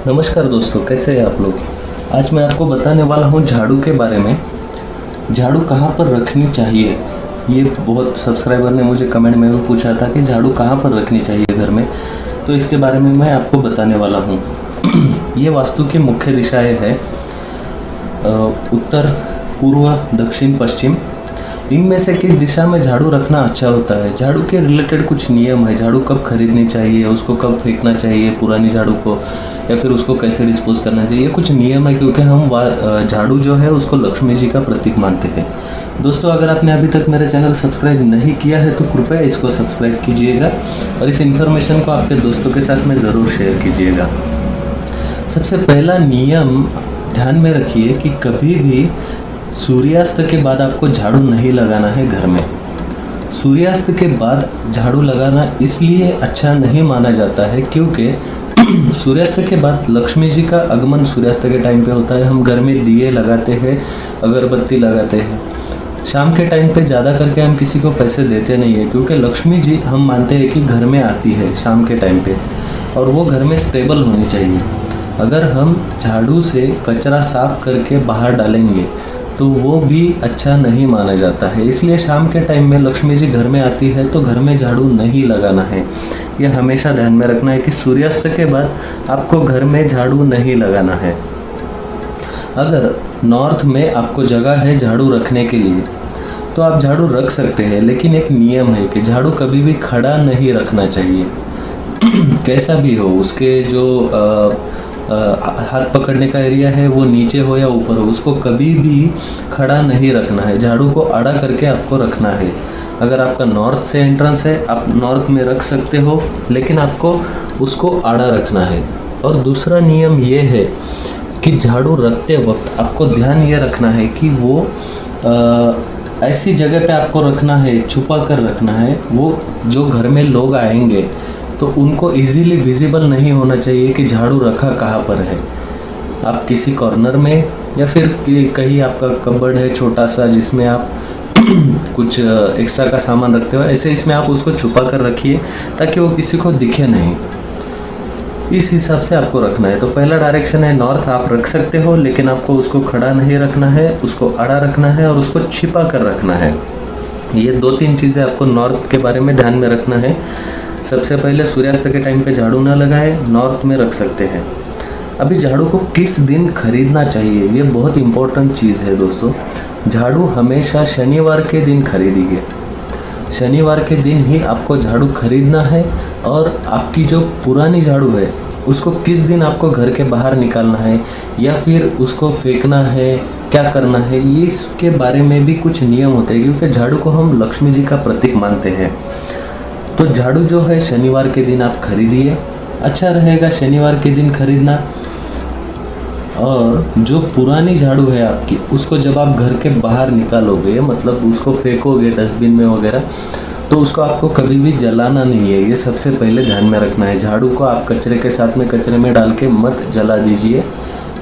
नमस्कार दोस्तों, कैसे हैं आप लोग। आज मैं आपको बताने वाला हूँ झाड़ू के बारे में। झाड़ू कहाँ पर रखनी चाहिए, ये बहुत सब्सक्राइबर ने मुझे कमेंट में भी पूछा था कि झाड़ू कहाँ पर रखनी चाहिए घर में, तो इसके बारे में मैं आपको बताने वाला हूँ। ये वास्तु की मुख्य दिशाएं हैं उत्तर, पूर्व, दक्षिण, पश्चिम। इनमें से किस दिशा में झाड़ू रखना अच्छा होता है। झाड़ू के रिलेटेड कुछ नियम है। झाड़ू कब खरीदनी चाहिए, उसको कब फेंकना चाहिए पुरानी झाड़ू को, या फिर उसको कैसे डिस्पोज करना चाहिए, ये कुछ नियम है। क्योंकि हम झाड़ू जो है उसको लक्ष्मी जी का प्रतीक मानते हैं। दोस्तों, अगर आपने अभी तक मेरा चैनल सब्सक्राइब नहीं किया है तो कृपया इसको सब्सक्राइब कीजिएगा और इस इन्फॉर्मेशन को आपके दोस्तों के साथ में ज़रूर शेयर कीजिएगा। सबसे पहला नियम ध्यान में रखिए कि कभी भी सूर्यास्त के बाद आपको झाड़ू नहीं लगाना है घर में। सूर्यास्त के बाद झाड़ू लगाना इसलिए अच्छा नहीं माना जाता है क्योंकि सूर्यास्त के बाद लक्ष्मी जी का आगमन सूर्यास्त के टाइम पे होता है। हम घर में दिए लगाते हैं, अगरबत्ती लगाते हैं। शाम के टाइम पे ज़्यादा करके हम किसी को पैसे देते नहीं है क्योंकि लक्ष्मी जी हम मानते हैं कि घर में आती है शाम के टाइम पे, और वो घर में स्टेबल होनी चाहिए। अगर हम झाड़ू से कचरा साफ करके बाहर डालेंगे तो वो भी अच्छा नहीं माना जाता है। इसलिए शाम के टाइम में लक्ष्मी जी घर में आती है तो घर में झाड़ू नहीं लगाना है। यह हमेशा ध्यान में रखना है कि सूर्यास्त के बाद आपको घर में झाड़ू नहीं लगाना है। अगर नॉर्थ में आपको जगह है झाड़ू रखने के लिए तो आप झाड़ू रख सकते हैं, लेकिन एक नियम है कि झाड़ू कभी भी खड़ा नहीं रखना चाहिए। कैसा भी हो, उसके जो हाथ पकड़ने का एरिया है वो नीचे हो या ऊपर हो, उसको कभी भी खड़ा नहीं रखना है। झाड़ू को आड़ा करके आपको रखना है। अगर आपका नॉर्थ से एंट्रेंस है, आप नॉर्थ में रख सकते हो, लेकिन आपको उसको आड़ा रखना है। और दूसरा नियम ये है कि झाड़ू रखते वक्त आपको ध्यान ये रखना है कि वो ऐसी जगह पे आपको रखना है, छुपा कर रखना है। वो जो घर में लोग आएंगे तो उनको इजीली विजिबल नहीं होना चाहिए कि झाड़ू रखा कहाँ पर है। आप किसी कॉर्नर में या फिर कहीं आपका कबर्ड है छोटा सा जिसमें आप कुछ एक्स्ट्रा का सामान रखते हो, ऐसे इसमें आप उसको छुपा कर रखिए ताकि वो किसी को दिखे नहीं। इस हिसाब से आपको रखना है। तो पहला डायरेक्शन है नॉर्थ, आप रख सकते हो, लेकिन आपको उसको खड़ा नहीं रखना है, उसको आड़ा रखना है और उसको छिपा कर रखना है। ये 2-3 चीज़ें आपको नॉर्थ के बारे में ध्यान में रखना है। सबसे पहले सूर्यास्त के टाइम पे झाड़ू ना लगाए, नॉर्थ में रख सकते हैं। अभी झाड़ू को किस दिन खरीदना चाहिए, ये बहुत इंपॉर्टेंट चीज़ है दोस्तों। झाड़ू हमेशा शनिवार के दिन खरीदिए। शनिवार के दिन ही आपको झाड़ू खरीदना है। और आपकी जो पुरानी झाड़ू है उसको किस दिन आपको घर के बाहर निकालना है या फिर उसको फेंकना है, क्या करना है, ये इसके बारे में भी कुछ नियम होते हैं। क्योंकि झाड़ू को हम लक्ष्मी जी का प्रतीक मानते हैं। तो झाड़ू जो है शनिवार के दिन आप खरीदिए, अच्छा रहेगा शनिवार के दिन खरीदना। और जो पुरानी झाड़ू है आपकी, उसको जब आप घर के बाहर निकालोगे, मतलब उसको फेंकोगे डस्टबिन में वगैरह, तो उसको आपको कभी भी जलाना नहीं है। ये सबसे पहले ध्यान में रखना है। झाड़ू को आप कचरे के साथ में कचरे में डाल के मत जला दीजिए,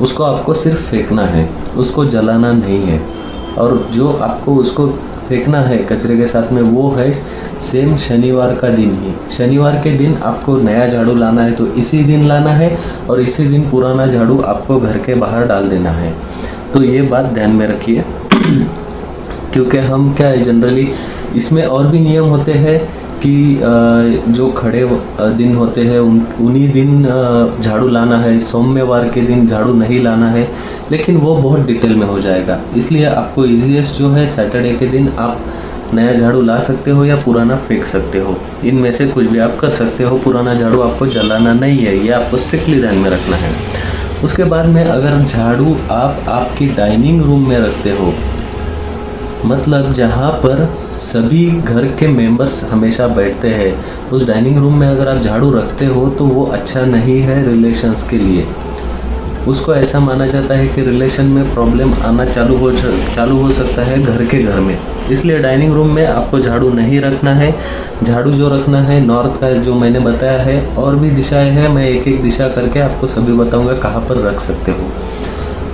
उसको आपको सिर्फ फेंकना है, उसको जलाना नहीं है। और जो आपको उसको फेंकना है कचरे के साथ में वो है सेम शनिवार का दिन ही। शनिवार के दिन आपको नया झाड़ू लाना है तो इसी दिन लाना है, और इसी दिन पुराना झाड़ू आपको घर के बाहर डाल देना है। तो ये बात ध्यान में रखिए। क्योंकि हम क्या है, जनरली इसमें और भी नियम होते हैं कि जो खड़े दिन होते हैं उन्हीं दिन झाड़ू लाना है, सोमवार के दिन झाड़ू नहीं लाना है, लेकिन वो बहुत डिटेल में हो जाएगा। इसलिए आपको इजीएस्ट जो है सैटरडे के दिन आप नया झाड़ू ला सकते हो या पुराना फेंक सकते हो। इनमें से कुछ भी आप कर सकते हो। पुराना झाड़ू आपको जलाना नहीं है, ये आपको स्ट्रिक्टली ध्यान में रखना है। उसके बाद में अगर झाड़ू आप आपकी डाइनिंग रूम में रखते हो, मतलब जहाँ पर सभी घर के मेंबर्स हमेशा बैठते हैं, उस डाइनिंग रूम में अगर आप झाड़ू रखते हो तो वो अच्छा नहीं है रिलेशंस के लिए। उसको ऐसा माना जाता है कि रिलेशन में प्रॉब्लम आना चालू हो सकता है घर में। इसलिए डाइनिंग रूम में आपको झाड़ू नहीं रखना है। झाड़ू जो रखना है नॉर्थ का, जो मैंने बताया है, और भी दिशाएं हैं, मैं एक एक दिशा करके आपको सभी बताऊंगा कहाँ पर रख सकते हो।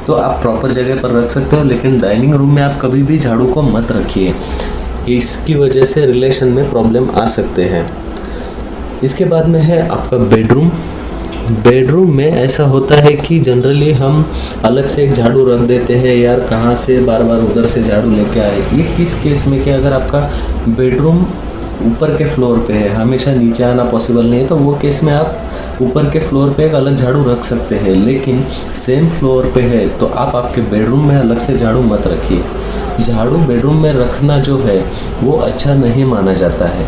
तो आप प्रॉपर जगह पर रख सकते हो, लेकिन डाइनिंग रूम में आप कभी भी झाड़ू को मत रखिए। इसकी वजह से रिलेशन में प्रॉब्लम आ सकते हैं। इसके बाद में है आपका बेडरूम। बेडरूम में ऐसा होता है कि जनरली हम अलग से एक झाड़ू रख देते हैं, यार कहाँ से बार बार उधर से झाड़ू लेके आए। ये किस केस में कि अगर आपका बेडरूम ऊपर के फ्लोर पे है, हमेशा नीचे आना पॉसिबल नहीं है, तो वो केस में आप ऊपर के फ्लोर पे एक अलग झाड़ू रख सकते हैं। लेकिन सेम फ्लोर पे है तो आप आपके बेडरूम में अलग से झाड़ू मत रखिए। झाड़ू बेडरूम में रखना जो है वो अच्छा नहीं माना जाता है,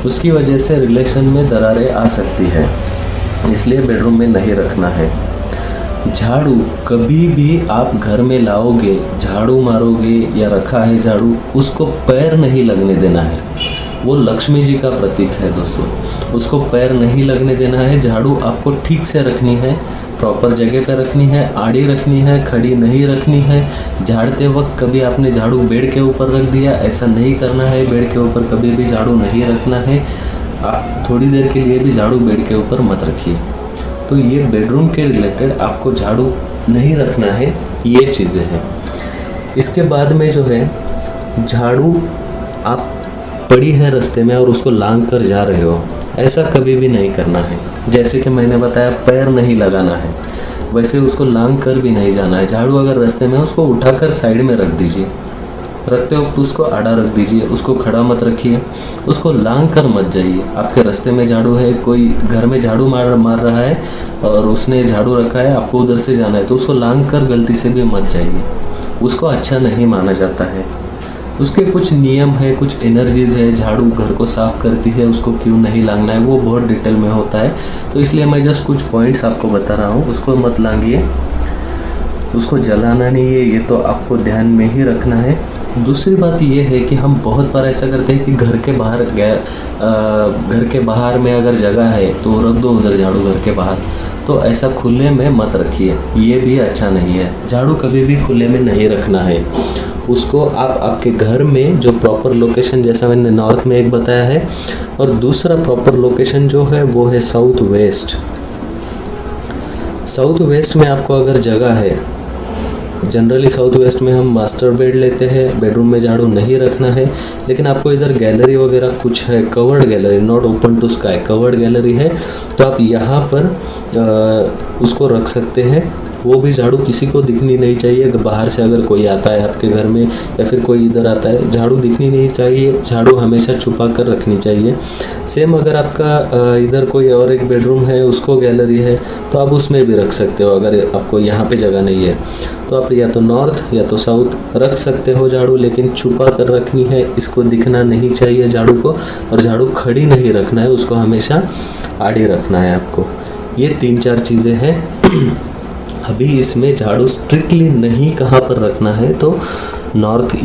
उसकी वजह से रिलेशन में दरारें आ सकती है, इसलिए बेडरूम में नहीं रखना है। झाड़ू कभी भी आप घर में लाओगे, झाड़ू मारोगे या रखा है झाड़ू, उसको पैर नहीं लगने देना है। वो लक्ष्मी जी का प्रतीक है दोस्तों, उसको पैर नहीं लगने देना है। झाड़ू आपको ठीक से रखनी है, प्रॉपर जगह पे रखनी है, आड़ी रखनी है, खड़ी नहीं रखनी है। झाड़ते वक्त कभी आपने झाड़ू बेड के ऊपर रख दिया, ऐसा नहीं करना है। बेड के ऊपर कभी भी झाड़ू नहीं रखना है। आप थोड़ी देर के लिए भी झाड़ू बेड के ऊपर मत रखिए। तो ये बेडरूम के रिलेटेड आपको झाड़ू नहीं रखना है, ये चीज़ें हैं। इसके बाद में जो है, झाड़ू आप पड़ी है रास्ते में और उसको लांग कर जा रहे हो, ऐसा कभी भी नहीं करना है। जैसे कि मैंने बताया, पैर नहीं लगाना है, वैसे उसको लांग कर भी नहीं जाना है। झाड़ू अगर रास्ते में है, उसको उठाकर साइड में रख दीजिए, रखते वक्त उसको आड़ा रख दीजिए, उसको खड़ा मत रखिए, उसको लांग कर मत जाइए। आपके रास्ते में झाड़ू है, कोई घर में झाड़ू मार रहा है और उसने झाड़ू रखा है, आपको उधर से जाना है, तो उसको लांग कर गलती से भी मत जाइए, उसको अच्छा नहीं माना जाता है। उसके कुछ नियम है, कुछ एनर्जीज है, झाड़ू घर को साफ करती है, उसको क्यों नहीं लांगना है वो बहुत डिटेल में होता है। तो इसलिए मैं जस्ट कुछ पॉइंट्स आपको बता रहा हूँ। उसको मत लांगिए, उसको जलाना नहीं है, ये तो आपको ध्यान में ही रखना है। दूसरी बात ये है कि हम बहुत बार ऐसा करते हैं कि घर के बाहर में अगर जगह है तो रख दो उधर झाड़ू घर के बाहर, तो ऐसा खुले में मत रखिए, ये भी अच्छा नहीं है। झाड़ू कभी भी खुले में नहीं रखना है। उसको आप आपके घर में जो प्रॉपर लोकेशन, जैसा मैंने नॉर्थ में एक बताया है, और दूसरा प्रॉपर लोकेशन जो है वो है साउथ वेस्ट। साउथ वेस्ट में आपको अगर जगह है, जनरली साउथ वेस्ट में हम मास्टर बेड लेते हैं, बेडरूम में झाड़ू नहीं रखना है। लेकिन आपको इधर गैलरी वगैरह कुछ है, covered gallery, not open to sky, covered gallery है, तो आप यहाँ पर उसको रख सकते हैं। वो भी झाड़ू किसी को दिखनी नहीं चाहिए। बाहर से अगर कोई आता है आपके घर में या फिर कोई इधर आता है, झाड़ू दिखनी नहीं चाहिए, झाड़ू हमेशा छुपा कर रखनी चाहिए। सेम अगर आपका इधर कोई और एक बेडरूम है, उसको गैलरी है, तो आप उसमें भी रख सकते हो। अगर आपको यहाँ पे जगह नहीं है तो आप या तो नॉर्थ या तो साउथ रख सकते हो झाड़ू, लेकिन छुपा कर रखनी है, इसको दिखना नहीं चाहिए झाड़ू को। और झाड़ू खड़ी नहीं रखना है, उसको हमेशा आड़ी रखना है आपको। ये 3-4 चीज़ें हैं। अभी इसमें झाड़ू स्ट्रिक्टली नहीं कहाँ पर रखना है, तो नॉर्थ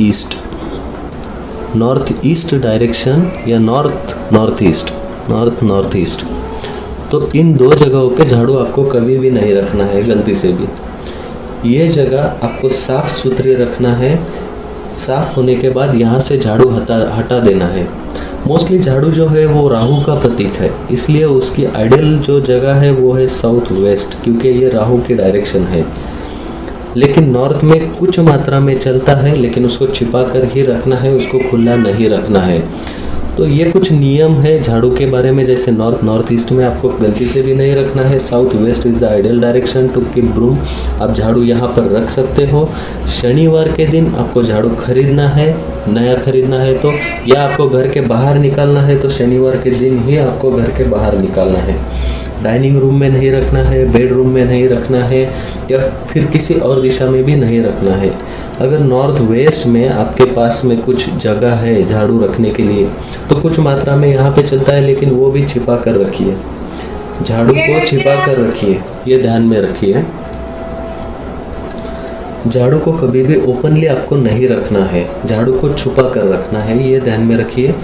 ईस्ट डायरेक्शन या नॉर्थ ईस्ट, तो इन 2 जगहों पे झाड़ू आपको कभी भी नहीं रखना है गलती से भी। ये जगह आपको साफ सुथरी रखना है। साफ होने के बाद यहाँ से झाड़ू हटा देना है। मोस्टली झाड़ू जो है वो राहु का प्रतीक है, इसलिए उसकी आइडियल जो जगह है वो है साउथ वेस्ट, क्योंकि ये राहु की डायरेक्शन है। लेकिन नॉर्थ में कुछ मात्रा में चलता है, लेकिन उसको छिपा कर ही रखना है, उसको खुला नहीं रखना है। तो ये कुछ नियम है झाड़ू के बारे में। जैसे नॉर्थ ईस्ट में आपको गलती से भी नहीं रखना है। South west is the ideal direction to keep broom. आप झाड़ू यहाँ पर रख सकते हो। शनिवार के दिन आपको झाड़ू खरीदना है, नया खरीदना है तो, या आपको घर के बाहर निकालना है तो शनिवार के दिन ही आपको घर के बाहर निकालना है। डाइनिंग रूम में नहीं रखना है, बेडरूम में नहीं रखना है, या फिर किसी और दिशा में भी नहीं रखना है। अगर नॉर्थ वेस्ट में आपके पास में कुछ जगह है झाड़ू रखने के लिए, तो कुछ मात्रा में यहाँ पे चलता है, लेकिन वो भी छिपा कर रखिए, झाड़ू को छिपा कर रखिए, ये ध्यान में रखिए। झाड़ू को कभी भी ओपनली आपको नहीं रखना है, झाड़ू को छुपा कर रखना है, ये ध्यान में रखिए।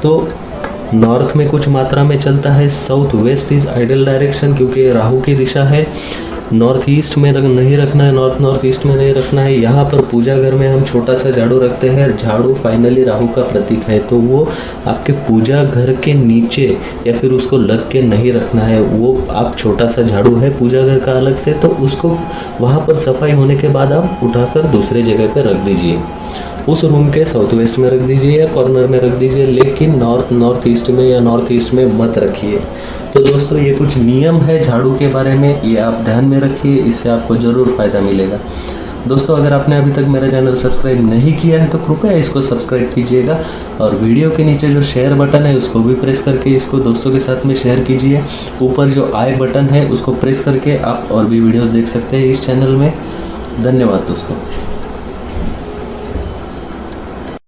तो नॉर्थ में कुछ मात्रा में चलता है। South waste is ideal direction, क्योंकि राहु की दिशा है। नॉर्थ ईस्ट में नहीं रखना है, नॉर्थ ईस्ट में नहीं रखना है। यहाँ पर पूजा घर में हम छोटा सा झाड़ू रखते हैं। झाड़ू फाइनली राहु का प्रतीक है, तो वो आपके पूजा घर के नीचे या फिर उसको लग के नहीं रखना है। वो आप छोटा सा झाड़ू है पूजा घर का अलग से, तो उसको वहाँ पर सफाई होने के बाद आप उठाकर दूसरे जगह पर रख दीजिए। उस रूम के साउथ वेस्ट में रख दीजिए या कॉर्नर में रख दीजिए, लेकिन नॉर्थ ईस्ट में या नॉर्थ ईस्ट में मत रखिए। तो दोस्तों ये कुछ नियम है झाड़ू के बारे में, ये आप ध्यान में रखिए, इससे आपको ज़रूर फ़ायदा मिलेगा। दोस्तों अगर आपने अभी तक मेरा चैनल सब्सक्राइब नहीं किया है तो कृपया इसको सब्सक्राइब कीजिएगा, और वीडियो के नीचे जो शेयर बटन है उसको भी प्रेस करके इसको दोस्तों के साथ में शेयर कीजिए। ऊपर जो आई बटन है उसको प्रेस करके आप और भी वीडियोस देख सकते हैं इस चैनल में। धन्यवाद दोस्तों।